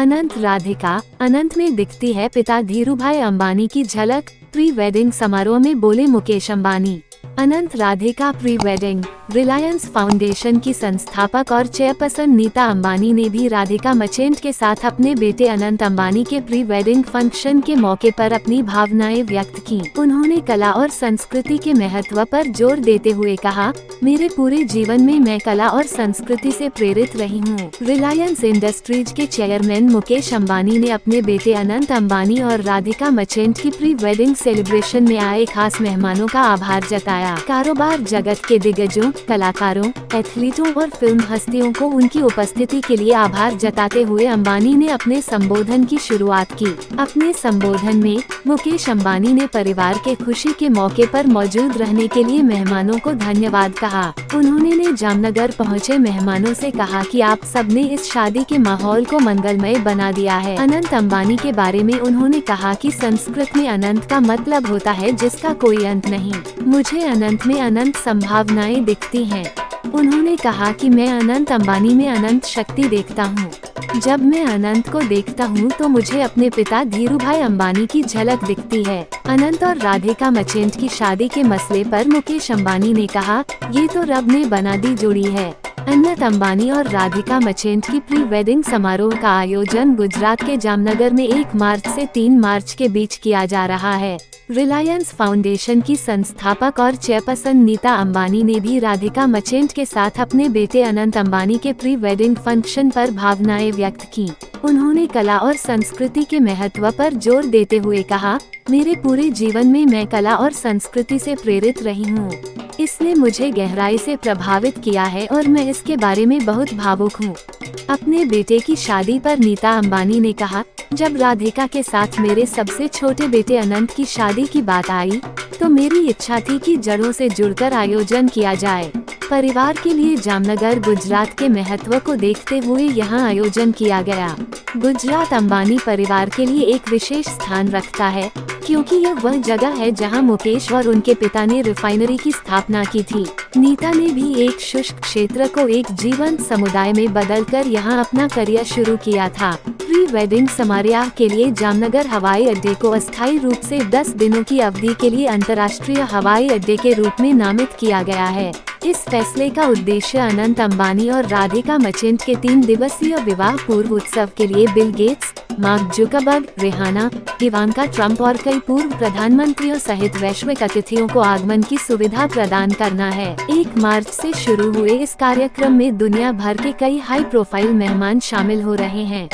अनंत राधिका, अनंत में दिखती है पिता धीरूभाई अंबानी की झलक, प्री वेडिंग समारोह में बोले Mukesh Ambani. Anant Radhika pre wedding. Reliance Foundation की संस्थापक और चेयरपर्सन नीता अंबानी ने भी राधिका मर्चेंट के साथ अपने बेटे अनंत अंबानी के प्री वेडिंग फंक्शन के मौके पर अपनी भावनाएं व्यक्त की। उन्होंने कला और संस्कृति के महत्व पर जोर देते हुए कहा, मेरे पूरे जीवन में मैं कला और संस्कृति से प्रेरित रही हूँ। रिलायंस इंडस्ट्रीज के चेयरमैन मुकेश अंबानी ने अपने बेटे अनंत अंबानी और राधिका मर्चेंट की प्री वेडिंग सेलिब्रेशन में आए खास मेहमानों का आभार जताया। कारोबार जगत के दिग्गजों, कलाकारों, एथलीटों और फिल्म हस्तियों को उनकी उपस्थिति के लिए आभार जताते हुए अंबानी ने अपने संबोधन की शुरुआत की। अपने संबोधन में मुकेश अंबानी ने परिवार के खुशी के मौके पर मौजूद रहने के लिए मेहमानों को धन्यवाद कहा। उन्होंने जामनगर पहुंचे मेहमानों से कहा कि आप सबने इस शादी के माहौल को मंगलमय बना दिया है। अनंत अंबानी के बारे में उन्होंने कहा कि संस्कृत में अनंत का मतलब होता है जिसका कोई अंत नहीं। मुझे अनंत में अनंत संभावनाएं दिखती हैं। उन्होंने कहा कि मैं अनंत अंबानी में अनंत शक्ति देखता हूँ। जब मैं अनंत को देखता हूँ तो मुझे अपने पिता धीरूभाई अंबानी की झलक दिखती है। अनंत और राधिका मर्चेंट की शादी के मसले पर मुकेश अंबानी ने कहा, ये तो रब ने बना दी जोड़ी है। अनंत अंबानी और राधिका मर्चेंट की प्री वेडिंग समारोह का आयोजन गुजरात के जामनगर में 1 मार्च से 3 मार्च के बीच किया जा रहा है। रिलायंस फाउंडेशन की संस्थापक और चेयरपर्सन नीता अंबानी ने भी राधिका मर्चेंट के साथ अपने बेटे अनंत अंबानी के प्री वेडिंग फंक्शन पर भावनाएं व्यक्त की। उन्होंने कला और संस्कृति के महत्व पर जोर देते हुए कहा, मेरे पूरे जीवन में मैं कला और संस्कृति से प्रेरित रही हूँ। इसने मुझे गहराई से प्रभावित किया है और मैं इसके बारे में बहुत भावुक हूँ। अपने बेटे की शादी पर नीता अंबानी ने कहा, जब राधिका के साथ मेरे सबसे छोटे बेटे अनंत की शादी की बात आई तो मेरी इच्छा थी कि जड़ों से जुड़कर आयोजन किया जाए। परिवार के लिए जामनगर गुजरात के महत्व को देखते हुए यहाँ आयोजन किया गया। गुजरात अंबानी परिवार के लिए एक विशेष स्थान रखता है क्योंकि यह वह जगह है जहां मुकेश और उनके पिता ने रिफाइनरी की स्थापना की थी। नीता ने भी एक शुष्क क्षेत्र को एक जीवंत समुदाय में बदलकर यहां अपना करियर शुरू किया था। प्री वेडिंग समारोह के लिए जामनगर हवाई अड्डे को अस्थायी रूप से 10 दिनों की अवधि के लिए अंतर्राष्ट्रीय हवाई अड्डे के रूप में नामित किया गया है। इस फैसले का उद्देश्य अनंत अंबानी और राधिका मर्चेंट के 3 दिवसीय विवाह पूर्व उत्सव के लिए Bill Gates, Mark Zuckerberg, Rihanna, Ivanka Trump और कई पूर्व प्रधानमंत्रियों सहित वैश्विक अतिथियों को आगमन की सुविधा प्रदान करना है। 1 मार्च से शुरू हुए इस कार्यक्रम में दुनिया भर के कई हाई प्रोफाइल मेहमान शामिल हो रहे हैं।